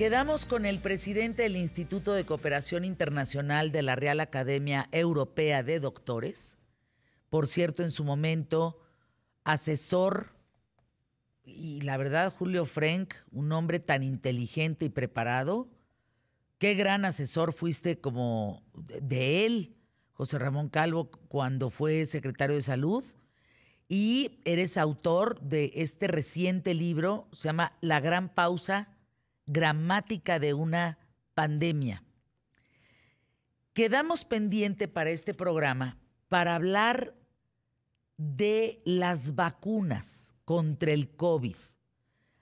Quedamos con el presidente del Instituto de Cooperación Internacional de la Real Academia Europea de Doctores, por cierto, en su momento asesor, y la verdad, Julio Frenk, un hombre tan inteligente y preparado, qué gran asesor fuiste como de él, José Ramón Calvo, cuando fue secretario de Salud, y eres autor de este reciente libro, se llama La Gran Pausa, Gramática de una Pandemia. Quedamos pendiente para este programa para hablar de las vacunas contra el COVID.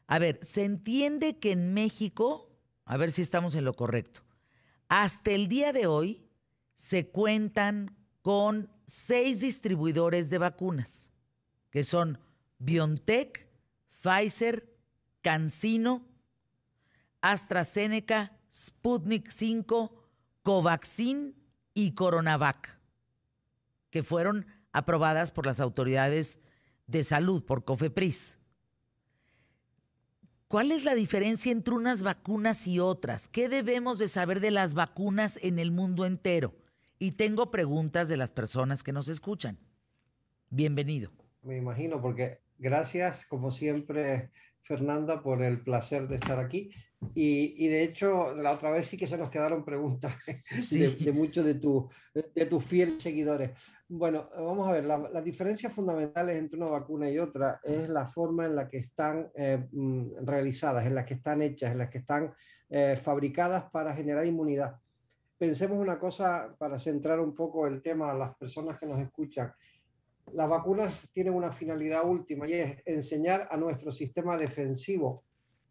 A ver, se entiende que en México, a ver si estamos en lo correcto, hasta el día de hoy se cuentan con 6 distribuidores de vacunas, que son BioNTech, Pfizer, CanSino, AstraZeneca, Sputnik 5, Covaxin y Coronavac, que fueron aprobadas por las autoridades de salud, por COFEPRIS. ¿Cuál es la diferencia entre unas vacunas y otras? ¿Qué debemos de saber de las vacunas en el mundo entero? Y tengo preguntas de las personas que nos escuchan. Bienvenido. Me imagino, porque gracias, como siempre, Fernanda, por el placer de estar aquí. Y de hecho, la otra vez sí que se nos quedaron preguntas de Sí. muchos de tus fieles seguidores. Bueno, vamos a ver, las diferencias fundamentales entre una vacuna y otra es la forma en la que están realizadas, en la que están hechas, en la que están fabricadas para generar inmunidad. Pensemos una cosa para centrar un poco el tema a las personas que nos escuchan. Las vacunas tienen una finalidad última y es enseñar a nuestro sistema defensivo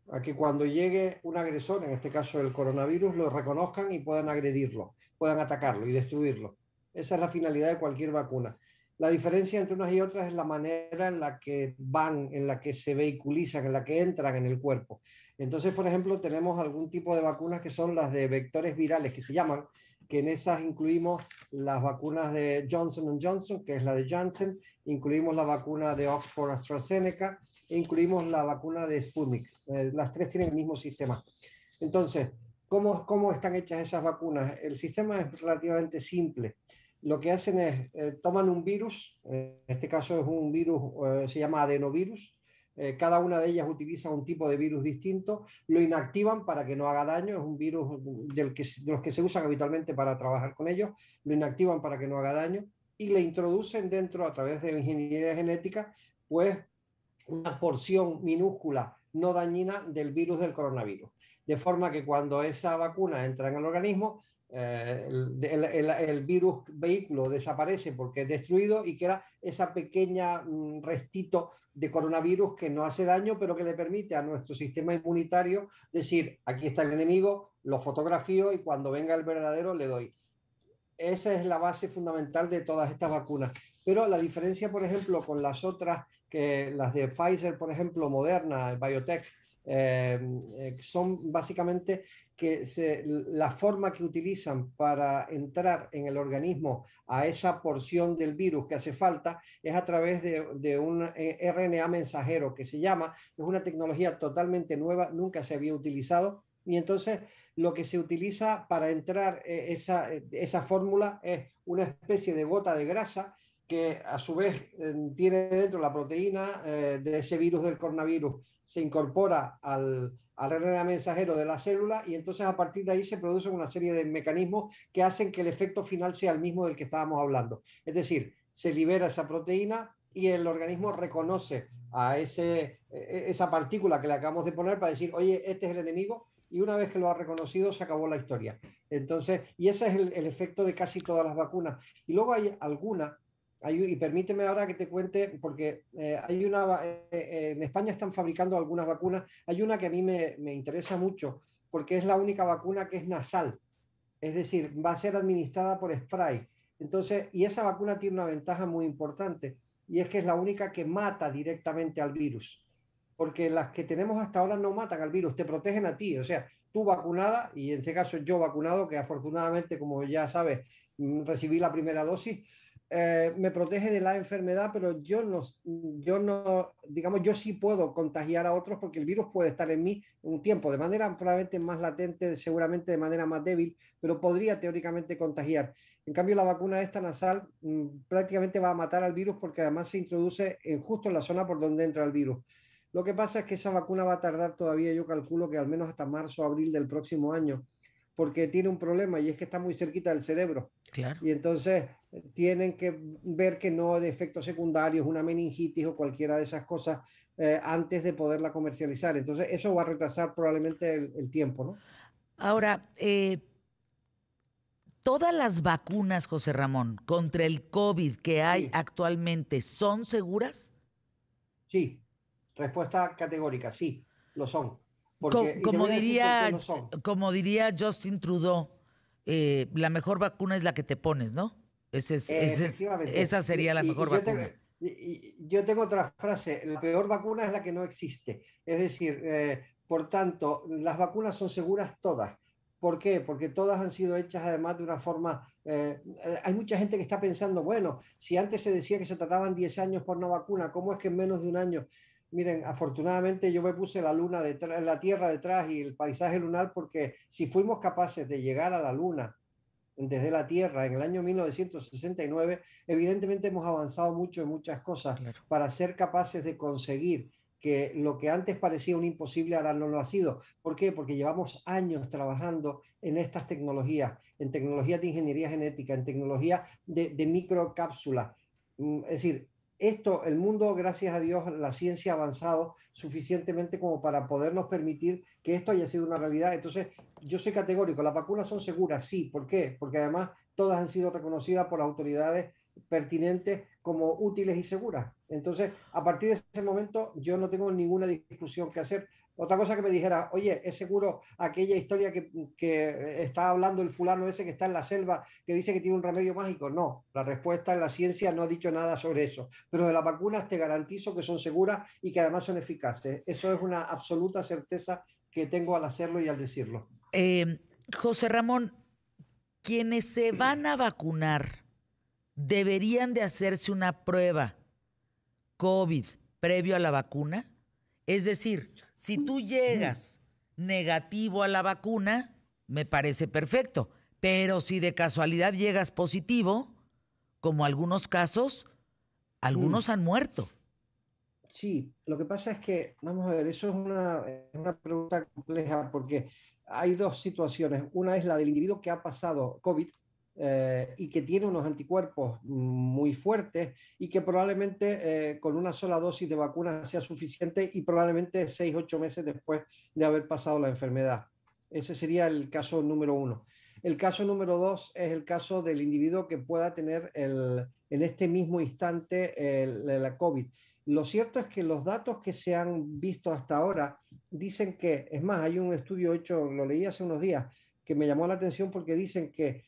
a que cuando llegue un agresor, en este caso el coronavirus, lo reconozcan y puedan agredirlo, puedan atacarlo y destruirlo. Esa es la finalidad de cualquier vacuna. La diferencia entre unas y otras es la manera en la que van, en la que se vehiculizan, en la que entran en el cuerpo. Entonces, por ejemplo, tenemos algún tipo de vacunas que son las de vectores virales, que se llaman, que en esas incluimos las vacunas de Johnson Johnson, que es la de Janssen, incluimos la vacuna de Oxford AstraZeneca e incluimos la vacuna de Sputnik. Las tres tienen el mismo sistema. Entonces, ¿cómo están hechas esas vacunas? El sistema es relativamente simple. Lo que hacen es, toman un virus, en este caso es un virus, se llama adenovirus, cada una de ellas utiliza un tipo de virus distinto, lo inactivan para que no haga daño, es un virus de los que se usan habitualmente para trabajar con ellos, lo inactivan para que no haga daño y le introducen dentro, a través de ingeniería genética, pues una porción minúscula no dañina del virus del coronavirus. De forma que cuando esa vacuna entra en el organismo, el virus vehículo desaparece porque es destruido y queda esa pequeña restito de coronavirus que no hace daño, pero que le permite a nuestro sistema inmunitario decir, aquí está el enemigo, lo fotografío y cuando venga el verdadero le doy. Esa es la base fundamental de todas estas vacunas. Pero la diferencia, por ejemplo, con las otras, que las de Pfizer, por ejemplo, Moderna, Biotech, son básicamente que la forma que utilizan para entrar en el organismo a esa porción del virus que hace falta es a través de un RNA mensajero que se llama, es una tecnología totalmente nueva, nunca se había utilizado y entonces lo que se utiliza para entrar esa fórmula es una especie de gota de grasa que a su vez tiene dentro la proteína de ese virus del coronavirus, se incorpora al RNA mensajero de la célula y entonces a partir de ahí se producen una serie de mecanismos que hacen que el efecto final sea el mismo del que estábamos hablando. Es decir, se libera esa proteína y el organismo reconoce a esa partícula que le acabamos de poner para decir, oye, este es el enemigo, y una vez que lo ha reconocido se acabó la historia. Entonces, y ese es el efecto de casi todas las vacunas. Y luego hay alguna, y permíteme ahora que te cuente, porque hay una, en España están fabricando algunas vacunas, hay una que a mí me interesa mucho, porque es la única vacuna que es nasal, es decir, va a ser administrada por spray. Entonces, y esa vacuna tiene una ventaja muy importante, y es que es la única que mata directamente al virus. Porque las que tenemos hasta ahora no matan al virus, te protegen a ti. O sea, tú vacunada, y en este caso yo vacunado, que afortunadamente, como ya sabes, recibí la primera dosis, me protege de la enfermedad, pero digamos, yo sí puedo contagiar a otros porque el virus puede estar en mí un tiempo, de manera probablemente más latente, seguramente de manera más débil, pero podría teóricamente contagiar. En cambio, la vacuna esta nasal prácticamente va a matar al virus porque además se introduce justo en la zona por donde entra el virus. Lo que pasa es que esa vacuna va a tardar todavía, yo calculo que al menos hasta marzo o abril del próximo año, porque tiene un problema y es que está muy cerquita del cerebro. Claro. Y entonces tienen que ver que no de efectos secundarios, una meningitis o cualquiera de esas cosas antes de poderla comercializar. Entonces eso va a retrasar probablemente el tiempo, ¿no? Ahora, todas las vacunas, José Ramón, contra el COVID que hay Sí, actualmente, ¿son seguras? sí. Respuesta categórica, sí, lo son. Porque, Co- y te Como voy a decir por qué diría, lo son. como diría Justin Trudeau, la mejor vacuna es la que te pones, ¿no? Efectivamente. Esa sería la mejor vacuna. Yo tengo otra frase, la peor vacuna es la que no existe. Es decir, por tanto, las vacunas son seguras todas. ¿Por qué? Porque todas han sido hechas además de una forma... hay mucha gente que está pensando, bueno, si antes se decía que se trataban 10 años por una vacuna, ¿cómo es que en menos de un año? Miren, afortunadamente yo me puse la luna detrás, la Tierra detrás y el paisaje lunar porque si fuimos capaces de llegar a la luna desde la Tierra en el año 1969, evidentemente hemos avanzado mucho en muchas cosas Claro. para ser capaces de conseguir que lo que antes parecía un imposible ahora no lo ha sido. ¿Por qué? Porque llevamos años trabajando en estas tecnologías, en tecnologías de ingeniería genética, en tecnología de microcápsulas. Es decir, esto, el mundo, gracias a Dios, la ciencia ha avanzado suficientemente como para podernos permitir que esto haya sido una realidad. Entonces, yo soy categórico, las vacunas son seguras, sí. ¿Por qué? Porque además todas han sido reconocidas por autoridades pertinentes como útiles y seguras. Entonces, a partir de ese momento, yo no tengo ninguna discusión que hacer. Otra cosa que me dijera, oye, ¿es seguro aquella historia que está hablando el fulano ese que está en la selva, que dice que tiene un remedio mágico? No, la respuesta en la ciencia no ha dicho nada sobre eso. Pero de las vacunas te garantizo que son seguras y que además son eficaces. Eso es una absoluta certeza que tengo al hacerlo y al decirlo. Eh, José Ramón, quienes se van a vacunar deberían de hacerse una prueba COVID previo a la vacuna. Es decir, si tú llegas negativo a la vacuna, me parece perfecto. Pero si de casualidad llegas positivo, como algunos casos, algunos han muerto. Sí, lo que pasa es que, vamos a ver, eso es una pregunta compleja porque hay dos situaciones. Una es la del individuo que ha pasado COVID y que tiene unos anticuerpos muy fuertes y que probablemente con una sola dosis de vacuna sea suficiente y probablemente 6, 8 meses después de haber pasado la enfermedad. Ese sería el caso número uno. El caso número dos es el caso del individuo que pueda tener en este mismo instante la COVID. Lo cierto es que los datos que se han visto hasta ahora dicen que, es más, hay un estudio hecho, lo leí hace unos días, que me llamó la atención porque dicen que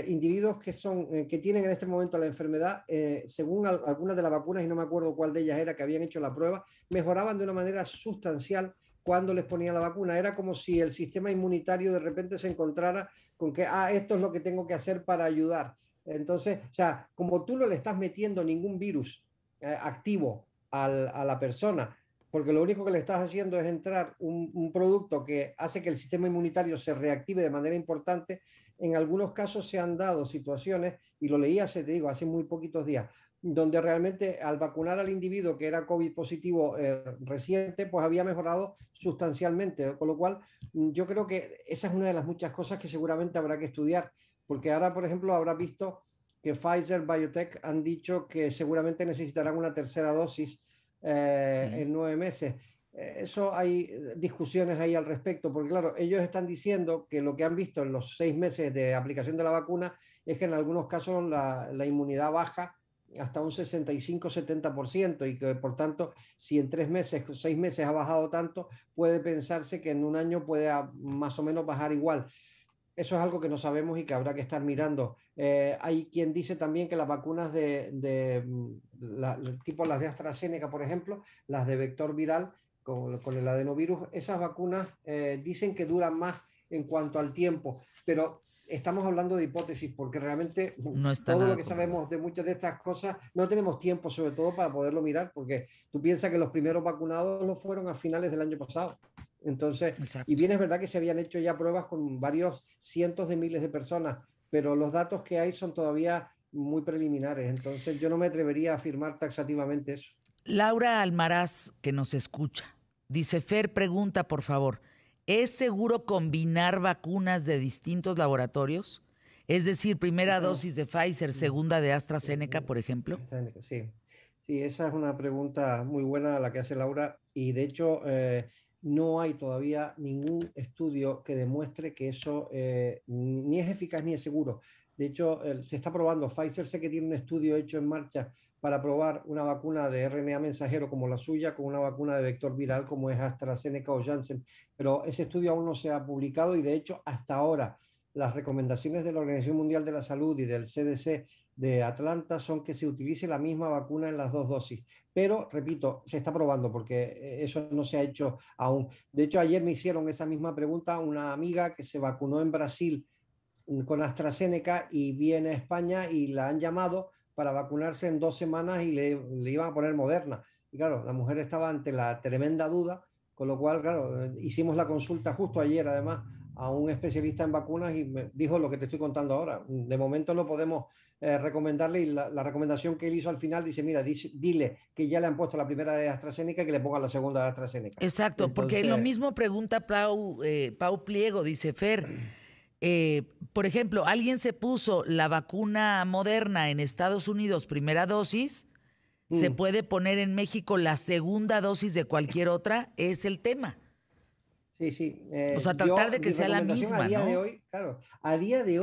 individuos que tienen en este momento la enfermedad, según algunas de las vacunas, y no me acuerdo cuál de ellas era, que habían hecho la prueba, mejoraban de una manera sustancial cuando les ponían la vacuna. Era como si el sistema inmunitario de repente se encontrara con que, esto es lo que tengo que hacer para ayudar. Entonces, o sea, como tú no le estás metiendo ningún virus activo a la persona, porque lo único que le estás haciendo es entrar un producto que hace que el sistema inmunitario se reactive de manera importante. En algunos casos se han dado situaciones, y lo leí hace, te digo, hace muy poquitos días, donde realmente al vacunar al individuo que era COVID positivo reciente, pues había mejorado sustancialmente, con lo cual yo creo que esa es una de las muchas cosas que seguramente habrá que estudiar, porque ahora, por ejemplo, habrá visto que Pfizer Biotech han dicho que seguramente necesitarán una tercera dosis Sí. en 9 meses. Eso hay discusiones ahí al respecto, porque claro, ellos están diciendo que lo que han visto en los 6 meses de aplicación de la vacuna es que en algunos casos la inmunidad baja hasta un 65-70% y que por tanto, si en 3 meses, 6 meses ha bajado tanto, puede pensarse que en un año puede más o menos bajar igual. Eso es algo que no sabemos y que habrá que estar mirando. Hay quien dice también que las vacunas tipo las de AstraZeneca, por ejemplo, las de vector viral con el adenovirus, esas vacunas dicen que duran más en cuanto al tiempo, pero estamos hablando de hipótesis porque realmente No está todo nada lo que comprobado. sabemos de muchas de estas cosas no tenemos tiempo sobre todo para poderlo mirar porque tú piensas que los primeros vacunados no fueron a finales del año pasado. Entonces, y Exacto. bien es verdad que se habían hecho ya pruebas con varios cientos de miles de personas, pero los datos que hay son todavía muy preliminares. Entonces, yo no me atrevería a afirmar taxativamente eso. Laura Almaraz, que nos escucha, dice, Fer, pregunta, por favor, ¿es seguro combinar vacunas de distintos laboratorios? Es decir, primera Bueno, dosis de Pfizer, segunda de AstraZeneca, por ejemplo. sí, sí, esa es una pregunta muy buena la que hace Laura y de hecho no hay todavía ningún estudio que demuestre que eso ni es eficaz ni es seguro. De hecho, se está probando. Pfizer sé que tiene un estudio hecho en marcha para probar una vacuna de RNA mensajero como la suya con una vacuna de vector viral como es AstraZeneca o Janssen, pero ese estudio aún no se ha publicado y de hecho hasta ahora las recomendaciones de la Organización Mundial de la Salud y del CDC de Atlanta son que se utilice la misma vacuna en las dos dosis. Pero, repito, se está probando porque eso no se ha hecho aún. De hecho, ayer me hicieron esa misma pregunta una amiga que se vacunó en Brasil con AstraZeneca y viene a España y la han llamado para vacunarse en 2 semanas y le iban a poner Moderna. Y claro, la mujer estaba ante la tremenda duda, con lo cual, claro, hicimos la consulta justo ayer, además, a un especialista en vacunas y me dijo lo que te estoy contando ahora. De momento no podemos recomendarle y la recomendación que él hizo al final dice, mira, dile que ya le han puesto la primera de AstraZeneca y que le pongan la segunda de AstraZeneca. Exacto, porque lo Entonces, mismo pregunta Pau Pliego, dice Fer. Por ejemplo, alguien se puso la vacuna Moderna en Estados Unidos, primera dosis, se mm, puede poner en México la segunda dosis de cualquier otra, es el tema. sí, sí. O sea, tratar Yo, de que mi sea la recomendación a misma, día de ¿no? hoy, claro, a día de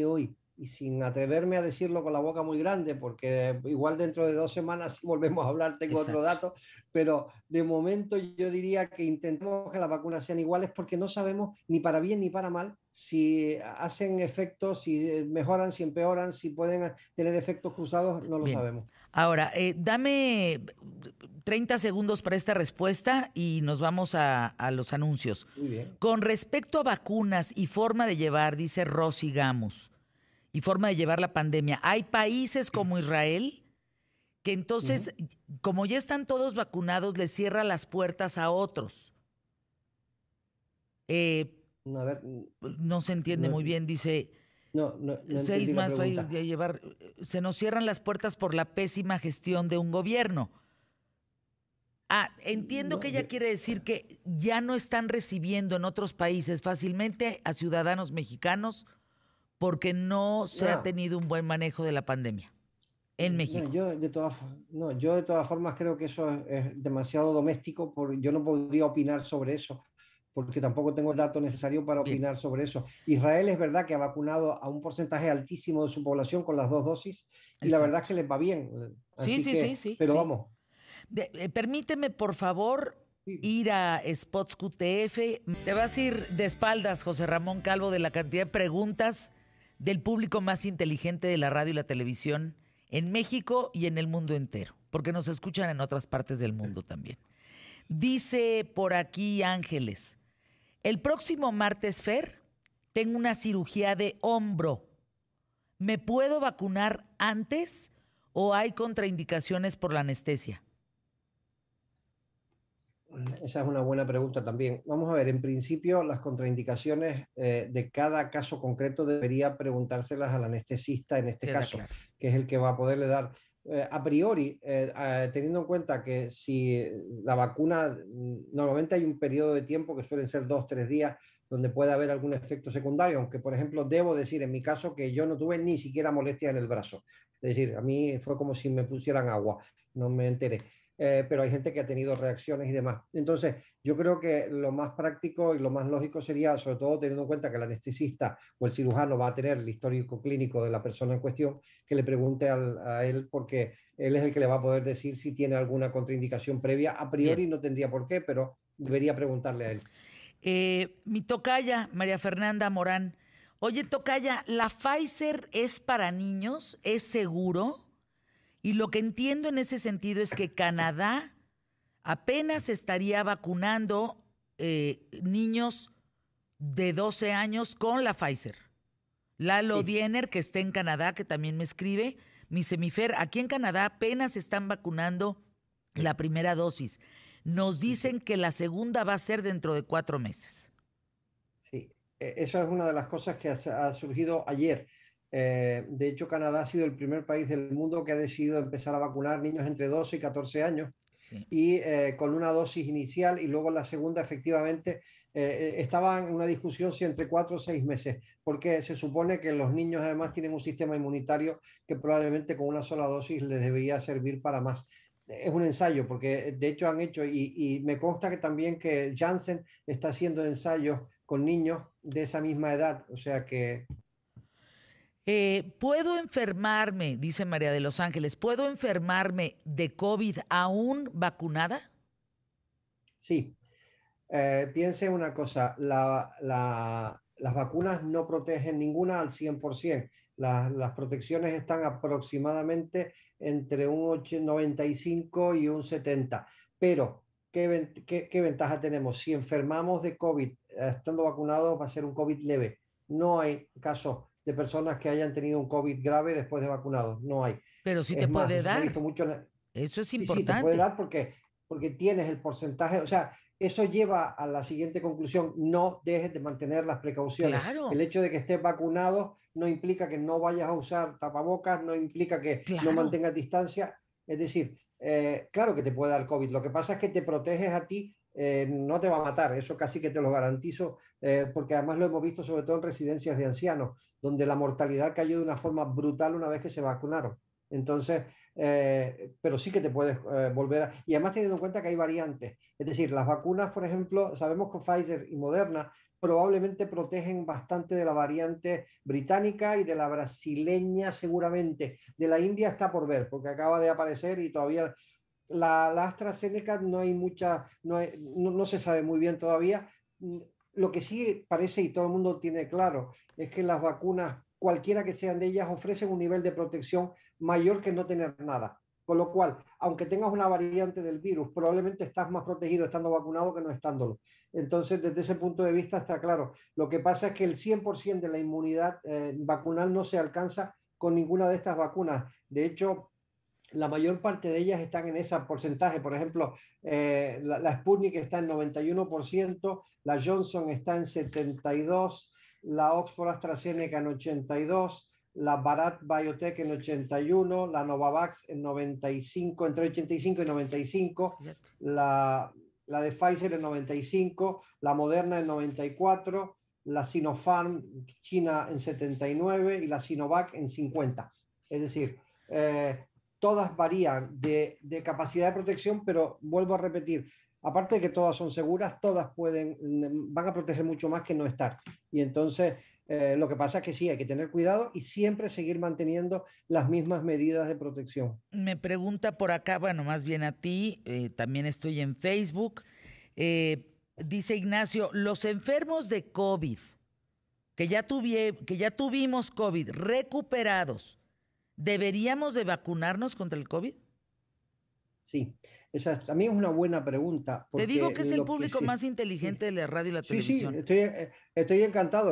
hoy, y sin atreverme a decirlo con la boca muy grande, porque igual dentro de 2 semanas si volvemos a hablar, tengo otro Exacto. dato, pero de momento yo diría que intentemos que las vacunas sean iguales porque no sabemos ni para bien ni para mal si hacen efectos, si mejoran, si empeoran, si pueden tener efectos cruzados, no lo Bien. sabemos. Ahora, dame 30 segundos para esta respuesta y nos vamos a los anuncios. Muy bien. Con respecto a vacunas y forma de llevar, dice Rosy Gamos, y forma de llevar la pandemia, hay países como Israel que Ujú. entonces, como ya están todos vacunados, les cierra las puertas a otros. Eh, A ver, no se entiende no, muy bien, dice, no seis entendí la más para pregunta. llevar, se nos cierran las puertas por la pésima gestión de un gobierno. Ah, entiendo que No, ella quiere decir que ya no están recibiendo en otros países fácilmente a ciudadanos mexicanos porque no se ha no, tenido un buen manejo de la pandemia en no, México. yo de todas formas creo que eso es demasiado doméstico, yo no podría opinar sobre eso, porque tampoco tengo el dato necesario para Bien, opinar sobre eso. Israel es verdad que ha vacunado a un porcentaje altísimo de su población con las dos dosis y la verdad es que exacto. les va bien. Sí, Así sí, sí, que, sí, pero sí. vamos. Permíteme, por favor, Sí, ir a Spots QTF. Te vas a ir de espaldas, José Ramón Calvo, de la cantidad de preguntas del público más inteligente de la radio y la televisión en México y en el mundo entero, porque nos escuchan en otras partes del mundo también. Dice por aquí Ángeles, el próximo martes, Fer, tengo una cirugía de hombro. ¿Me puedo vacunar antes o hay contraindicaciones por la anestesia? esa es una buena pregunta también. Vamos a ver, en principio las contraindicaciones de cada caso concreto debería preguntárselas al anestesista en este Queda caso, claro. que es el que va a poderle dar. A priori, teniendo en cuenta que si la vacuna, normalmente hay un periodo de tiempo que suelen ser 2, 3 días, donde puede haber algún efecto secundario, aunque por ejemplo debo decir en mi caso que yo no tuve ni siquiera molestia en el brazo. Es decir, a mí fue como si me pusieran agua, no me enteré, pero hay gente que ha tenido reacciones y demás. Entonces, yo creo que lo más práctico y lo más lógico sería, sobre todo teniendo en cuenta que el anestesista o el cirujano va a tener el histórico clínico de la persona en cuestión, que le pregunte a él porque él es el que le va a poder decir si tiene alguna contraindicación previa. A Bien. priori no tendría por qué, pero debería preguntarle a él. Mi tocaya, María Fernanda Morán. Oye, tocaya, ¿la Pfizer es para niños? ¿Es seguro? Y lo que entiendo en ese sentido es que Canadá apenas estaría vacunando niños de 12 años con la Pfizer. Lalo Sí, Diener, que está en Canadá, que también me escribe, mi semifer, aquí en Canadá apenas están vacunando la primera dosis. Nos sí, dicen que la segunda va a ser dentro de 4 meses. sí. Eso es una de las cosas que ha surgido ayer. De hecho, Canadá ha sido el primer país del mundo que ha decidido empezar a vacunar niños entre 12 y 14 años Sí. y con una dosis inicial y luego la segunda efectivamente estaba en una discusión si entre 4 o 6 meses, porque se supone que los niños además tienen un sistema inmunitario que probablemente con una sola dosis les debería servir para más. Es un ensayo, porque de hecho han hecho, y me consta que también que Janssen está haciendo ensayos con niños de esa misma edad, o sea que ¿Puedo enfermarme, dice María de Los Ángeles, ¿puedo enfermarme de COVID aún vacunada? sí. Piense una cosa, las vacunas no protegen ninguna al 100%. Las protecciones están aproximadamente entre un 95 y un 70. Pero, ¿qué ventaja tenemos? Si enfermamos de COVID estando vacunados, va a ser un COVID leve. No hay casos de personas que hayan tenido un COVID grave después de vacunados. No hay. Pero sí te Es más, puede eso se ha dar. visto mucho. Eso es Sí, sí, te puede importante. dar porque tienes el porcentaje, o sea, eso lleva a la siguiente conclusión: no dejes de mantener las precauciones. El Claro, hecho de que estés vacunado no implica que no vayas a usar tapabocas, no implica que no claro. mantengas distancia. Es decir, claro que te puede dar COVID, lo que pasa es que te proteges a ti, no te va a matar, eso casi que te lo garantizo, porque además lo hemos visto sobre todo en residencias de ancianos, donde la mortalidad cayó de una forma brutal una vez que se vacunaron. Entonces, pero sí que te puedes volver a... Y además teniendo en cuenta que hay variantes. Es decir, las vacunas, por ejemplo, sabemos que Pfizer y Moderna probablemente protegen bastante de la variante británica y de la brasileña seguramente. De la India está por ver, porque acaba de aparecer y todavía... La AstraZeneca no hay mucha, no se sabe muy bien todavía. Lo que sí parece y todo el mundo tiene claro es que las vacunas, cualquiera que sean de ellas, ofrecen un nivel de protección mayor que no tener nada. Con lo cual, aunque tengas una variante del virus, probablemente estás más protegido estando vacunado que no estándolo. Entonces, desde ese punto de vista está claro. Lo que pasa es que el 100% de la inmunidad vacunal no se alcanza con ninguna de estas vacunas. De hecho, la mayor parte de ellas están en ese porcentaje. Por ejemplo, la Sputnik está en 91%, la Johnson está en 72%, la Oxford AstraZeneca en 82%, la Bharat Biotech en 81%, la Novavax en 95%, entre 85 y 95%, Fíjate. la de Pfizer en 95%, la Moderna en 94%, la Sinopharm China en 79% y la Sinovac en 50%. Es decir, todas varían de capacidad de protección, pero vuelvo a repetir, aparte de que todas son seguras, todas van a proteger mucho más que no estar. Y entonces, lo que pasa es que sí, hay que tener cuidado y siempre seguir manteniendo las mismas medidas de protección. Me pregunta por acá, bueno, más bien a ti, también estoy en Facebook. Dice Ignacio, los enfermos de COVID, que ya tuvimos COVID, recuperados, ¿deberíamos de vacunarnos contra el COVID? Sí, esa también es una buena pregunta, Te digo porque que es el lo que público se... más inteligente Sí, de la radio y la sí, sí, televisión. estoy encantado.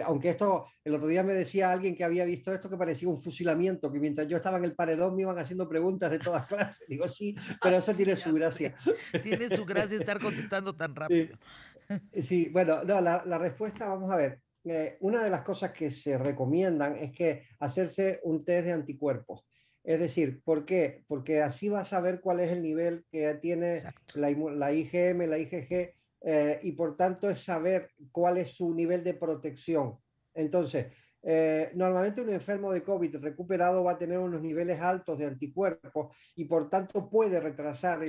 Aunque esto, el otro día me decía alguien que había visto esto que parecía un fusilamiento, que mientras yo estaba en el paredón me iban haciendo preguntas de todas clases. Digo, sí, pero eso Sí, tiene ya su gracia. sé. Tiene su gracia estar contestando tan Sí, rápido. sí, bueno, no, la respuesta, vamos a ver. Una de las cosas que se recomiendan es que hacerse un test de anticuerpos. Es decir, ¿por qué? Porque así vas a ver cuál es el nivel que tiene Exacto. la IgM, la IgG, y por tanto es saber cuál es su nivel de protección. Entonces, normalmente un enfermo de COVID recuperado va a tener unos niveles altos de anticuerpos y por tanto puede retrasar,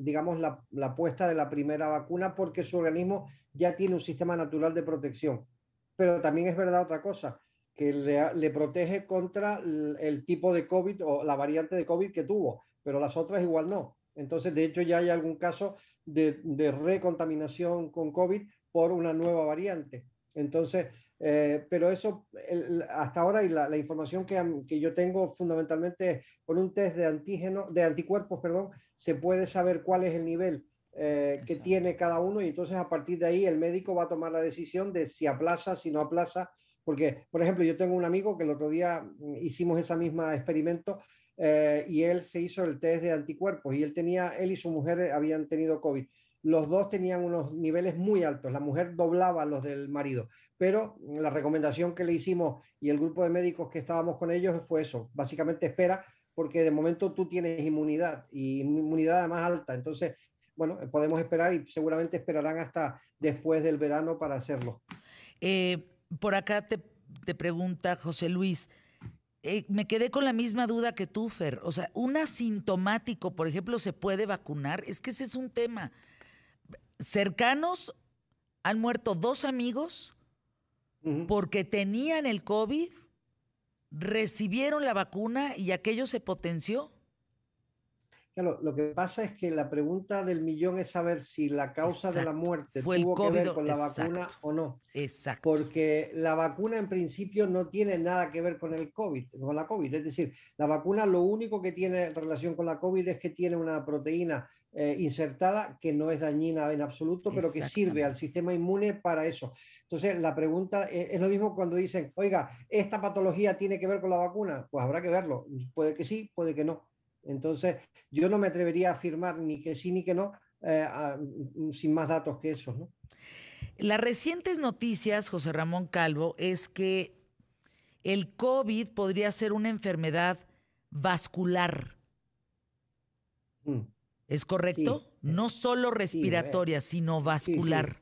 digamos, la puesta de la primera vacuna porque su organismo ya tiene un sistema natural de protección. Pero también es verdad otra cosa, que le protege contra el tipo de COVID o la variante de COVID que tuvo, pero las otras igual no. Entonces, de hecho, ya hay algún caso de recontaminación con COVID por una nueva variante. Entonces, pero eso hasta ahora y la información que yo tengo fundamentalmente con un test de antígeno, de anticuerpos, perdón, se puede saber cuál es el nivel que Exacto. tiene cada uno y entonces a partir de ahí el médico va a tomar la decisión de si aplaza, si no aplaza Porque, por ejemplo, yo tengo un amigo que el otro día hicimos esa misma experimento y él se hizo el test de anticuerpos y él y su mujer habían tenido COVID. Los dos tenían unos niveles muy altos, la mujer doblaba los del marido, pero la recomendación que le hicimos y el grupo de médicos que estábamos con ellos fue eso, básicamente espera, porque de momento tú tienes inmunidad y inmunidad además alta, entonces, bueno, podemos esperar y seguramente esperarán hasta después del verano para hacerlo. Por acá te pregunta José Luis, me quedé con la misma duda que tú, Fer. O sea, un asintomático, por ejemplo, ¿se puede vacunar? Es que ese es un tema. Cercanos han muerto 2 amigos Ujú. porque tenían el COVID, recibieron la vacuna y aquello se potenció. Claro, lo que pasa es que la pregunta del millón es saber si la causa de la Exacto. muerte Fue el tuvo que COVID. ver con la Exacto. vacuna o no. Exacto. Porque la vacuna en principio no tiene nada que ver con el COVID, con la COVID. Es decir, la vacuna lo único que tiene relación con la COVID es que tiene una proteína insertada que no es dañina en absoluto, pero que sirve al Exactamente. sistema inmune para eso. Entonces, la pregunta es lo mismo cuando dicen, oiga, ¿esta patología tiene que ver con la vacuna? Pues habrá que verlo. Puede que sí, puede que no. Entonces, yo no me atrevería a afirmar ni que sí ni que no, sin más datos que esos, ¿no? Las recientes noticias, José Ramón Calvo, es que el COVID podría ser una enfermedad vascular. Mm, ¿Es correcto? sí, No solo sí, respiratoria, sino sí, sí. vascular.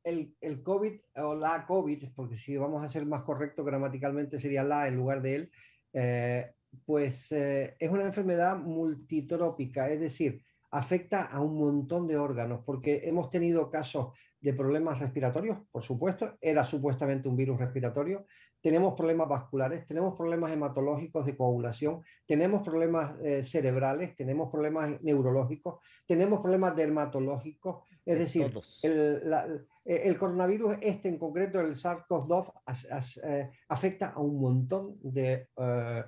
El COVID o la COVID, porque si vamos a ser más correcto gramaticalmente sería la en lugar de él, eh, pues es una enfermedad multitrópica, es decir, afecta a un montón de órganos, porque hemos tenido casos de problemas respiratorios, por supuesto, era supuestamente un virus respiratorio, tenemos problemas vasculares, tenemos problemas hematológicos de coagulación, tenemos problemas cerebrales, tenemos problemas neurológicos, tenemos problemas dermatológicos, es De decir, todos. el coronavirus, este en concreto, el SARS-CoV-2, afecta a un montón de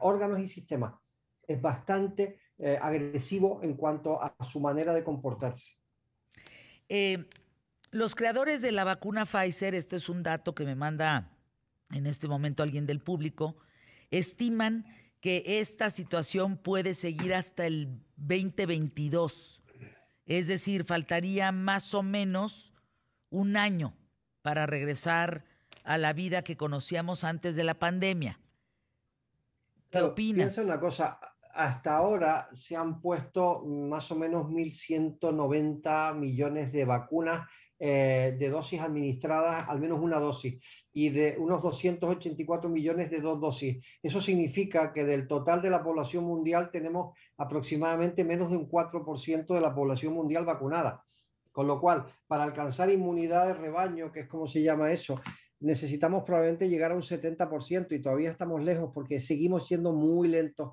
órganos y sistemas. Es bastante agresivo en cuanto a su manera de comportarse. Eh, los creadores de la vacuna Pfizer, este es un dato que me manda en este momento alguien del público, estiman que esta situación puede seguir hasta el 2022. Es decir, faltaría más o menos un año para regresar a la vida que conocíamos antes de la pandemia. ¿Qué Claro, piensa opinas? una cosa, hasta ahora se han puesto más o menos 1.190 millones de vacunas de dosis administradas, al menos una dosis, y de unos 284 millones de 2 dosis. Eso significa que del total de la población mundial tenemos aproximadamente menos de un 4% de la población mundial vacunada. Con lo cual, para alcanzar inmunidad de rebaño, que es como se llama eso, necesitamos probablemente llegar a un 70% y todavía estamos lejos porque seguimos siendo muy lentos,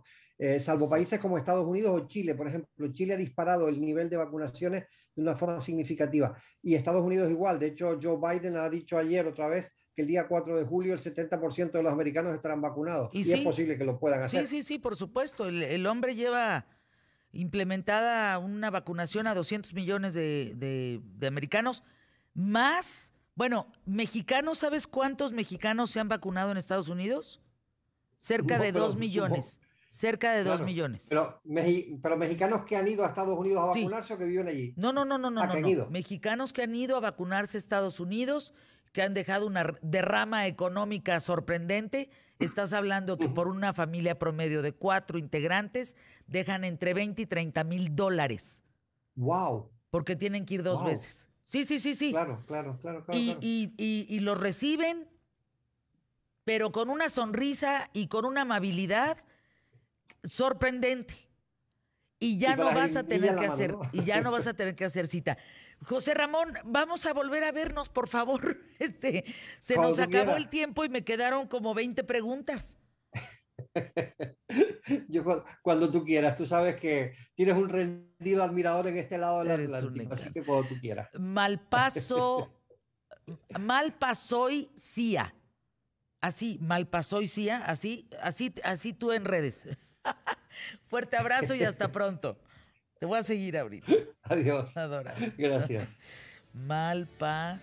salvo Sí. países como Estados Unidos o Chile. Por ejemplo, Chile ha disparado el nivel de vacunaciones de una forma significativa y Estados Unidos igual. De hecho, Joe Biden ha dicho ayer otra vez que el día 4 de julio el 70% de los americanos estarán vacunados Y y es sí, posible que lo puedan sí, hacer. sí, sí, por supuesto. El hombre lleva implementada una vacunación a 200 millones de americanos, más, bueno, mexicanos, ¿sabes cuántos mexicanos se han vacunado en Estados Unidos? Cerca No, de 2 pero supongo, millones, cerca de 2 claro. millones. Pero mexicanos que han ido a Estados Unidos a Sí, vacunarse o que viven allí. no, no, no, no, no, Ah, no, que han no. ido. Mexicanos que han ido a vacunarse a Estados Unidos, que han dejado una derrama económica sorprendente. Estás hablando que por una familia promedio de 4 integrantes dejan entre 20 y 30 mil dólares Wow, porque tienen que ir 2 wow. veces. Sí, sí, sí, sí. Claro, claro, claro, claro, Y, claro. y, y los reciben, pero con una sonrisa y con una amabilidad sorprendente. Y Y ya con no la vas a jeringuilla tener en la que mano, hacer, ¿no? y ya no vas a tener que hacer cita. José Ramón, vamos a volver a vernos, por favor. Se nos Cuando tú acabó el quieras. tiempo y me quedaron como 20 preguntas. Cuando tú quieras. Tú sabes que tienes un rendido admirador en este lado del Eres un Atlántico, así encanto. que cuando tú quieras. Malpaso, Malpasoy Cia. Así, Malpasoy Cia, así tú en redes. Fuerte abrazo y hasta pronto. Te voy a seguir ahorita. Adiós. Adorable. Gracias. Malpa.